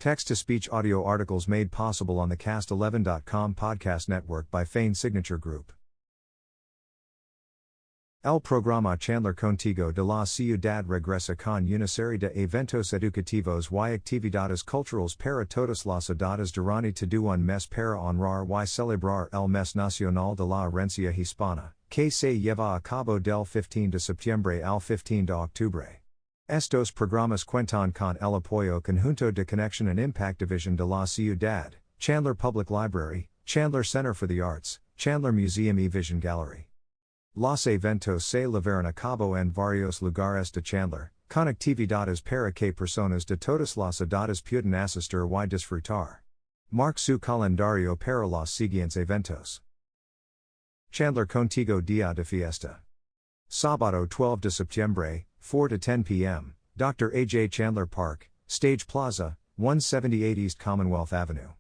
Text-to-speech audio articles made possible on the Cast11.com podcast network by Feign Signature Group. El programa Chandler Contigo de la ciudad regresa con una serie de eventos educativos y actividades culturales para todas las edades durante todo un mes para honrar y celebrar el Mes Nacional de la Herencia Hispana, que se lleva a cabo del 15 de septiembre al 15 de octubre. Estos programas cuentan con el apoyo conjunto de Connection and Impact Division de la Ciudad, Chandler Public Library, Chandler Center for the Arts, Chandler Museum y Vision Gallery. Los eventos se llevarán a cabo en varios lugares de Chandler, con actividades para que personas de todas las edades puedan asistir y disfrutar. Marque su calendario para los siguientes eventos. Chandler Contigo Día de Fiesta. Sábado 12 de septiembre, 4 to 10 p.m., Dr. A.J. Chandler Park, Stage Plaza, 178 East Commonwealth Avenue.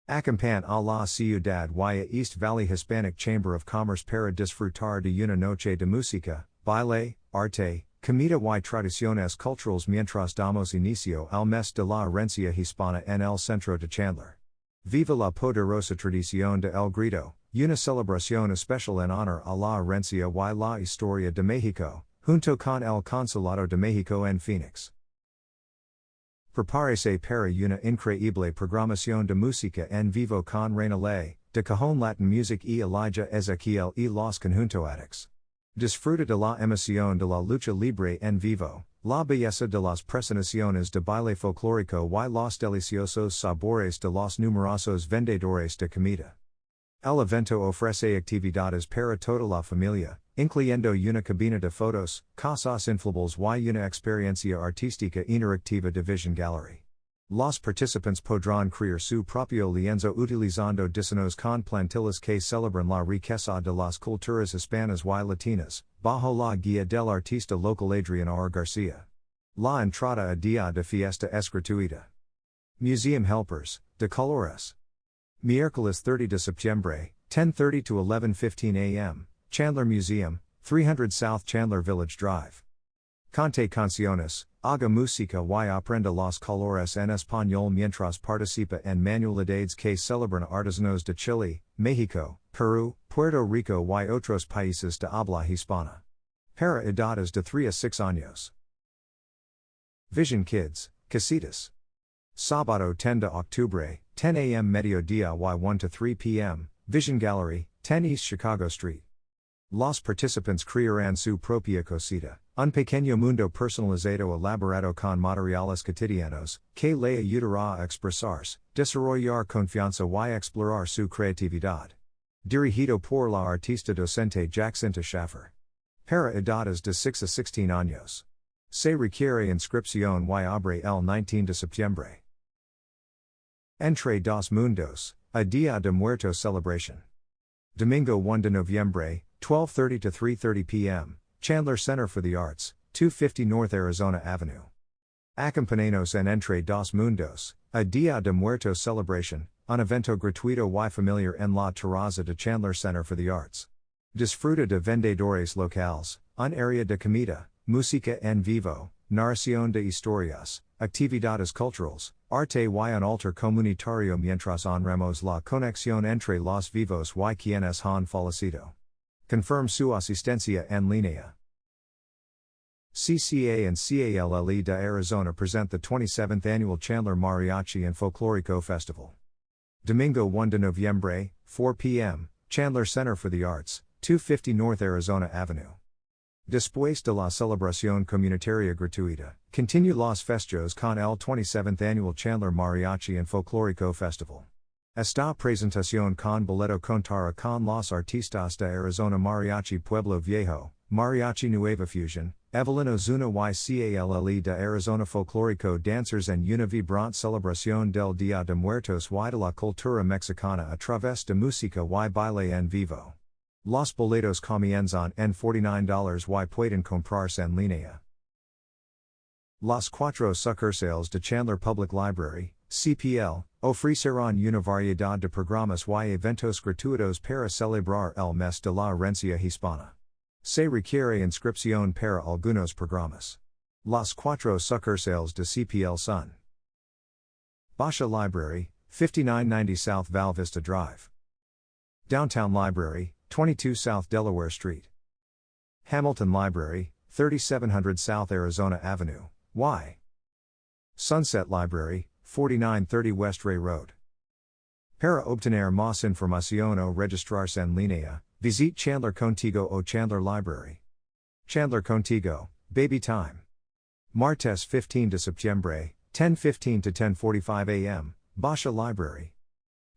Acampan a la ciudad y East Valley Hispanic Chamber of Commerce para disfrutar de una noche de música, baile, arte, comida y tradiciones culturales mientras damos inicio al mes de la Herencia Hispana en el centro de Chandler. Viva la poderosa tradición de El Grito, una celebración especial en honor a la herencia y la historia de México, junto con el Consulado de México en Phoenix. Prepárese para una increíble programación de música en vivo con Reina Ley, de Cajon Latin Music y Elijah Ezequiel y los Conjuntoatics. Disfruta de la emoción de la lucha libre en vivo, la belleza de las presentaciones de baile folclórico y los deliciosos sabores de los numerosos vendedores de comida. El evento ofrece actividades para toda la familia, incluyendo una cabina de fotos, casas inflables y una experiencia artística interactiva de Vision Gallery. Los participantes podrán crear su propio lienzo utilizando diseños con plantillas que celebran la riqueza de las culturas hispanas y latinas, bajo la guía del artista local Adrián R. García. La entrada a día de fiesta es gratuita. Museum Helpers, de Colores. Miércoles 30 de septiembre, 10:30 to 11:15 a.m., Chandler Museum, 300 South Chandler Village Drive. Cante canciones, haga música y aprenda los colores en español mientras participa en manualidades que celebran artesanos de Chile, México, Perú, Puerto Rico y otros países de habla hispana. Para edades de 3 a 6 años. Vision Kids, Casitas. Sábado 10 de octubre, 10 a.m. mediodía y 1 to 3 p.m., Vision Gallery, 10 East Chicago Street. Los participantes crearán su propia cosita, un pequeño mundo personalizado elaborado con materiales cotidianos, que le ayudará a expresarse, desarrollar confianza y explorar su creatividad. Dirigido por la artista docente Jacinta Schaffer. Para edades de 6 a 16 años. Se requiere inscripción y abre el 19 de septiembre. Entre dos mundos, a Día de Muertos celebration. Domingo 1 de noviembre, 12:30 to 3:30 p.m., Chandler Center for the Arts, 250 North Arizona Avenue. Acompañanos en Entre dos mundos, a Día de Muertos celebration, un evento gratuito y familiar en la terraza de Chandler Center for the Arts. Disfruta de vendedores locales, un área de comida, música en vivo, narración de historias, actividades culturales, arte y un altar comunitario mientras honramos la conexión entre los vivos y quienes han fallecido. Confirm su asistencia en línea. CCA and CALLE de Arizona present the 27th Annual Chandler Mariachi and Folklorico Festival. Domingo 1 de noviembre, 4 p.m., Chandler Center for the Arts, 250 North Arizona Avenue. Después de la celebración comunitaria gratuita, continue los festejos con el 27th Annual Chandler Mariachi and Folklorico Festival. Esta presentación con boleto contará con los artistas de Arizona Mariachi Pueblo Viejo, Mariachi Nueva Fusion, Evelyn Ozuna y CALLE de Arizona Folklorico Dancers en una vibrante celebración del Día de Muertos y de la cultura mexicana a través de música y baile en vivo. Los boletos comienzan en $49 y pueden comprarse en línea. Los cuatro sucursales de Chandler Public Library, CPL, ofrecerán una variedad de programas y eventos gratuitos para celebrar el mes de la Herencia Hispana. Se requiere inscripción para algunos programas. Los cuatro sucursales de CPL son: Basha Library, 5990 South Val Vista Drive. Downtown Library, 22 South Delaware Street. Hamilton Library, 3700 South Arizona Avenue, Y. Sunset Library, 4930 West Ray Road. Para obtener más información o registrarse en línea, visite Chandler Contigo o Chandler Library. Chandler Contigo, Baby Time. Martes 15 de septiembre, 10:15 to 10:45 a.m., Basha Library.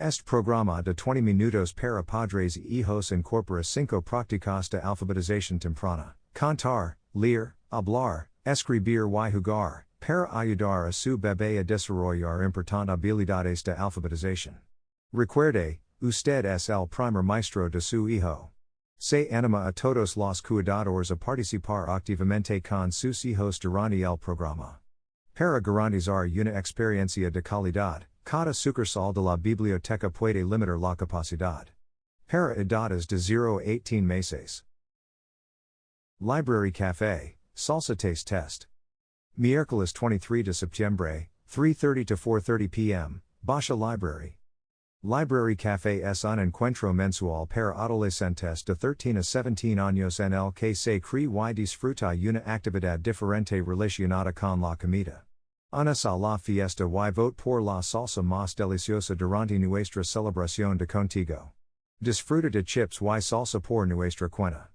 Este programa de 20 minutos para padres y hijos incorpora 5 prácticas de alfabetización temprana, cantar, leer, hablar, escribir y jugar, para ayudar a su bebé a desarrollar importantes habilidades de alfabetización. Recuerde, usted es el primer maestro de su hijo. Se anima a todos los cuidadores a participar activamente con sus hijos durante el programa. Para garantizar una experiencia de calidad, cada sucursal de la biblioteca puede limitar la capacidad. Para edades de 0 a 18 meses. Library Café, Salsa Taste Test. Miércoles 23 de septiembre, 3:30 to 4:30 p.m., Basha Library. Library Café es un encuentro mensual para adolescentes de 13 a 17 años en el que se cree y disfruta una actividad diferente relacionada con la comida. Unas a la fiesta y vote por la salsa más deliciosa durante nuestra celebración de contigo. Disfruta de chips y salsa por nuestra cuenta.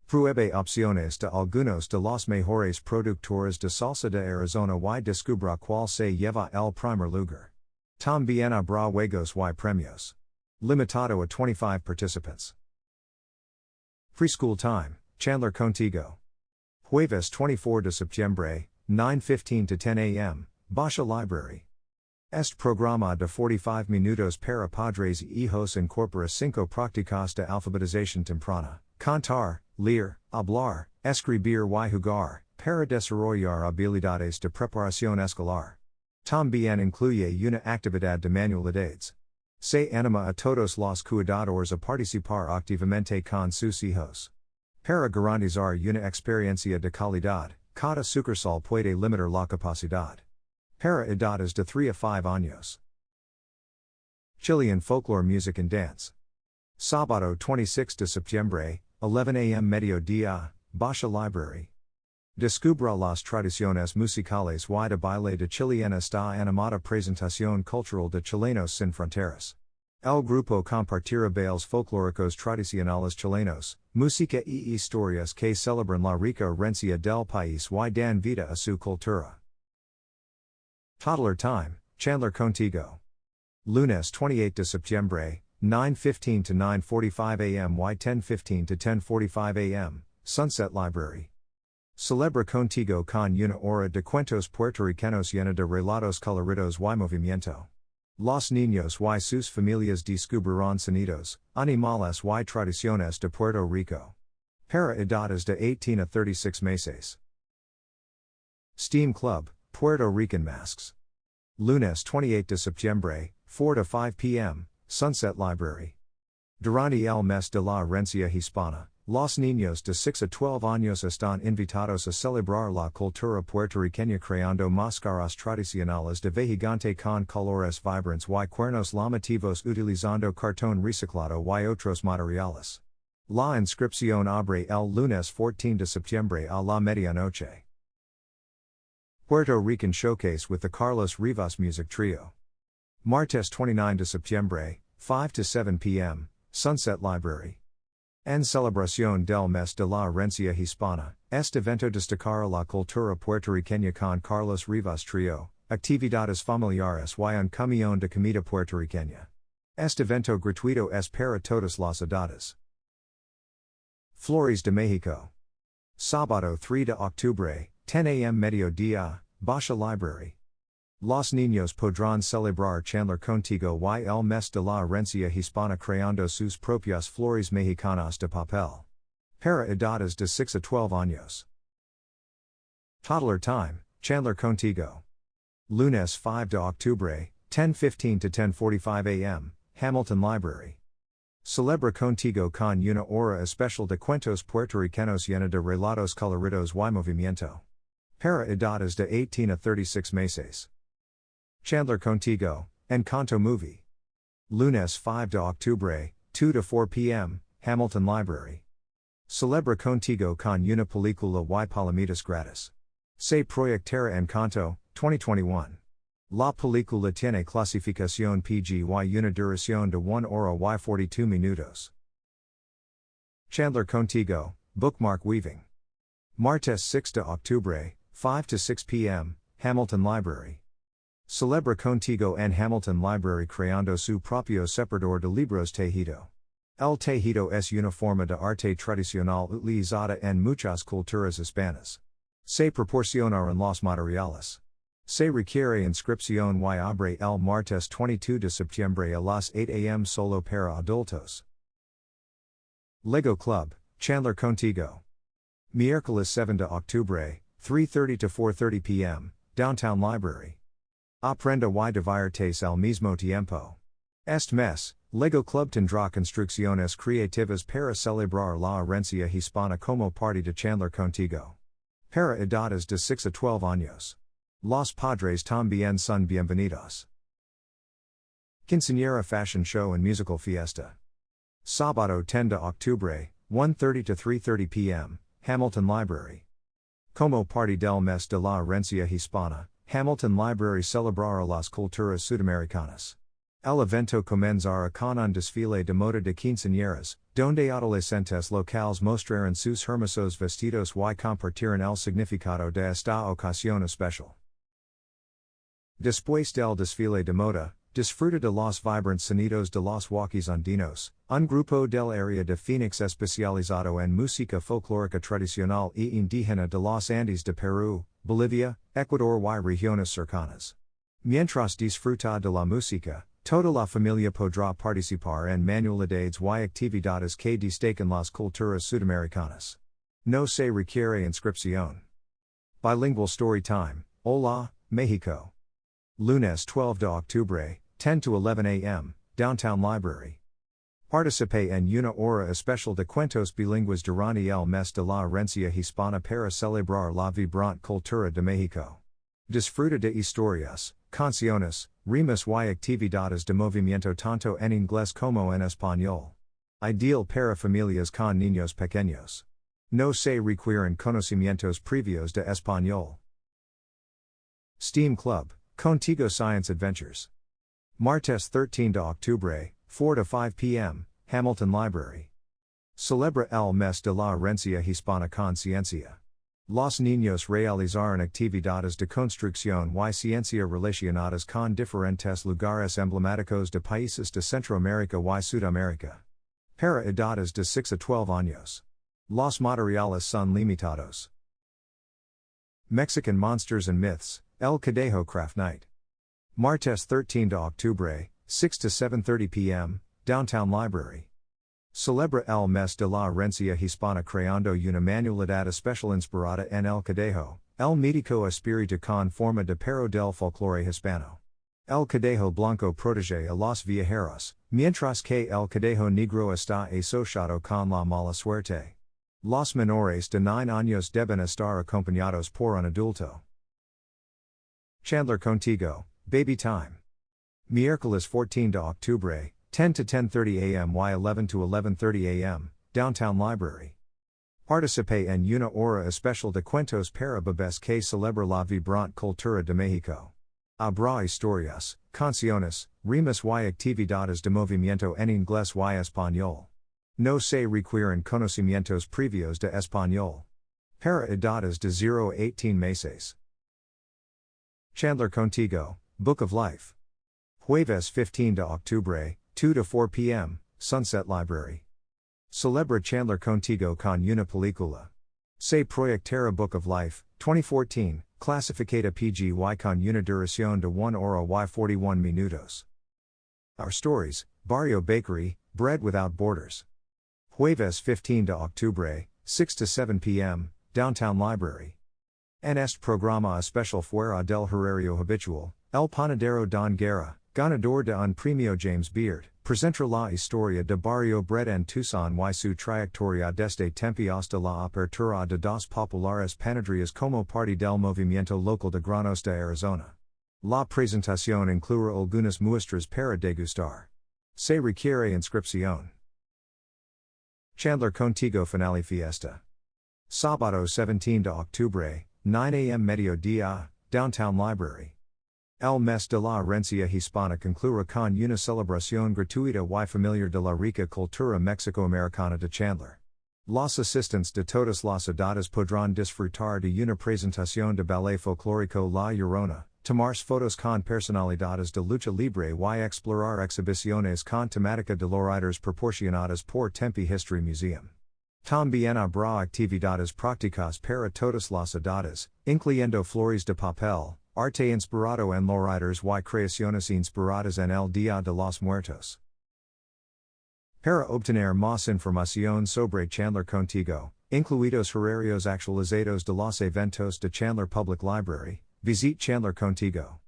Pruebe opciones de algunos de los mejores productores de salsa de Arizona y descubra cuál se lleva el primer lugar. También habrá juegos y premios. Limitado a 25 participants. Preschool Time, Chandler Contigo. Jueves 24 de septiembre, 9:15 to 10 a.m., Basha Library. Este programa de 45 minutos para padres y hijos incorpora 5 prácticas de alfabetización temprana, cantar, leer, hablar, escribir y jugar, para desarrollar habilidades de preparación escolar. También incluye una actividad de manualidades. Se anima a todos los cuidadores a participar activamente con sus hijos. Para garantizar una experiencia de calidad, cada sucursal puede limitar la capacidad. Para edades de 3 a 5 años. Chilean Folklore Music and Dance. Sábado 26 de septiembre, 11 a.m. mediodía, Basha Library. Descubra las tradiciones musicales y de baile de Chile en esta animada presentación cultural de Chilenos sin Fronteras. El grupo compartirá bailes folclóricos tradicionales chilenos, música y historias que celebran la rica herencia del país y dan vida a su cultura. Toddler Time, Chandler Contigo. Lunes 28 de septiembre, 9:15 to 9:45 a.m. y 10:15 to 10:45 a.m., Sunset Library. Celebra contigo con una hora de cuentos puertorriqueños llena de relatos coloridos y movimiento. Los niños y sus familias descubrirán sonidos, animales y tradiciones de Puerto Rico. Para edades de 18 a 36 meses. Steam Club, Puerto Rican Masks. Lunes 28 de septiembre, 4 to 5 p.m., Sunset Library. Durante el mes de la Herencia Hispana, los niños de 6 a 12 años están invitados a celebrar la cultura puertorriqueña creando máscaras tradicionales de vejigante con colores vibrantes y cuernos llamativos utilizando cartón reciclado y otros materiales. La inscripción abre el lunes 14 de septiembre a la medianoche. Puerto Rican Showcase with the Carlos Rivas Music Trio. Martes 29 de septiembre, 5 to 7 p.m., Sunset Library. En celebración del mes de la Herencia Hispana, este evento destacará la cultura puertorriqueña con Carlos Rivas Trio, actividades familiares y un camión de comida puertorriqueña. Este evento gratuito es para todas las edades. Flores de México. Sábado 3 de octubre, 10 a.m. mediodía, Basha Library. Los niños podrán celebrar Chandler Contigo y el mes de la Herencia Hispana creando sus propias flores mexicanas de papel. Para edades de 6 a 12 años. Toddler Time, Chandler Contigo. Lunes 5 de octubre, 10:15 to 10:45 a.m., Hamilton Library. Celebra contigo con una hora especial de cuentos puertorriqueños llena de relatos coloridos y movimiento. Para edades de 18 a 36 meses. Chandler Contigo, Encanto movie. Lunes 5 de octubre, 2 to 4 p.m., Hamilton Library. Celebra Contigo con una película y palomitas gratis. Se proyectará Encanto, 2021. La película tiene clasificación PG y una duración de 1 hora y 42 minutos. Chandler Contigo, bookmark weaving. Martes 6 de octubre, 5 to 6 p.m., Hamilton Library. Celebra Contigo en Hamilton Library creando su propio separador de libros tejido. El tejido es una forma de arte tradicional utilizada en muchas culturas hispanas. Se proporcionaron los materiales. Se requiere inscripción y abre el martes 22 de septiembre a las 8 a.m. solo para adultos. Lego Club, Chandler Contigo. Miércoles 7 de octubre, 3:30 to 4:30 p.m., Downtown Library. Aprenda y diviertes al mismo tiempo. Este mes, Lego Club tendrá construcciones creativas para celebrar la Herencia Hispana como parte de Chandler Contigo. Para edades de 6 a 12 años. Los padres también son bienvenidos. Quinceañera Fashion Show and Musical Fiesta. Sábado 10 de octubre, 1:30 to 3:30 p.m., Hamilton Library. Como parte del mes de la Herencia Hispana, Hamilton Library celebrará las culturas sudamericanas. El evento comenzará con un desfile de moda de quinceañeras, donde adolescentes locales mostrarán sus hermosos vestidos y compartirán el significado de esta ocasión especial. Después del desfile de moda, disfruta de los vibrantes sonidos de los walkies andinos, un grupo del área de Phoenix especializado en música folclórica tradicional y indígena de los Andes de Perú, Bolivia, Ecuador y regiones cercanas. Mientras disfruta de la música, toda la familia podrá participar en manualidades y actividades que destacan las culturas sudamericanas. No se requiere inscripción. Bilingual Story Time, Hola, México. Lunes 12 de octubre, 10 to 11 a.m., Downtown Library. Participe en una hora especial de cuentos bilingües durante el mes de la Herencia Hispana para celebrar la vibrante cultura de México. Disfruta de historias, canciones, rimas y actividades de movimiento tanto en inglés como en español. Ideal para familias con niños pequeños. No se requieren conocimientos previos de español. STEAM Club, Contigo Science Adventures. Martes 13 de octubre, 4 to 5 p.m., Hamilton Library. Celebra el mes de la Herencia Hispana con ciencia. Los niños realizarán actividades de construcción y ciencia relacionadas con diferentes lugares emblemáticos de países de Centroamérica y Sudamérica. Para edades de 6 a 12 años. Los materiales son limitados. Mexican Monsters and Myths, El Cadejo Craft Night. Martes 13 de octubre, 6 to 7:30 p.m., Downtown Library. Celebra el mes de la Herencia Hispana creando una manualidad especial inspirada en El Cadejo, el mítico espíritu con forma de perro del folclore hispano. El Cadejo Blanco protege a los viajeros, mientras que el Cadejo Negro está asociado con la mala suerte. Los menores de 9 años deben estar acompañados por un adulto. Chandler Contigo, Baby Time. Miércoles 14 de octubre, 10 to 10:30 a.m. y 11 to 11:30 a.m., Downtown Library. Participe en una hora especial de cuentos para bebés que celebra la vibrante cultura de México. Habrá historias, canciones, rimas y actividades de movimiento en inglés y español. No se requieren conocimientos previos de español. Para edades de 0 a 18 meses. Chandler Contigo, Book of Life. Jueves 15 de octubre, 2 to 4 p.m., Sunset Library. Celebra Chandler Contigo con una película. Se proyectará Book of Life, 2014, clasificada PG y con una duración de 1 hora y 41 minutos. Our Stories, Barrio Bakery, Bread Without Borders. Jueves 15 de octubre, 6 to 7 p.m., Downtown Library. En este programa especial fuera del horario habitual, El Panadero Don Guerra, ganador de un premio James Beard, presenta la historia de Barrio Bread en Tucson y su trayectoria desde Tempe hasta la apertura de dos populares panaderías como parte del movimiento local de granos de Arizona. La presentación incluye algunas muestras para degustar. Se requiere inscripción. Chandler Contigo finale fiesta. Sábado 17 de octubre, 9 a.m. mediodía, Downtown Library. El mes de la Herencia Hispana concluye con una celebración gratuita y familiar de la rica cultura mexicoamericana de Chandler. Los asistentes de todas las edades podrán disfrutar de una presentación de ballet folclórico La Llorona, tomarse fotos con personalidades de lucha libre y explorar exhibiciones con temática de lowriders proporcionadas por Tempe History Museum. También habrá actividades prácticas para todas las edades, incluyendo flores de papel, arte inspirado en lowriders y creaciones inspiradas en el Día de los Muertos. Para obtener más información sobre Chandler Contigo, incluidos horarios actualizados de los eventos de Chandler Public Library, visite Chandler Contigo.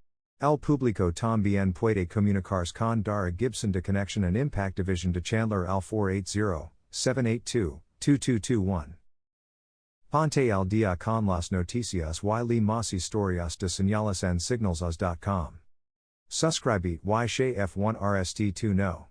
El público también puede comunicarse con Dara Gibson de Connection and Impact Division de Chandler al 480-782-2221. Ponte al día con las noticias y más historias de señales and signalsas.com. Suscribite y F1 RST2 No.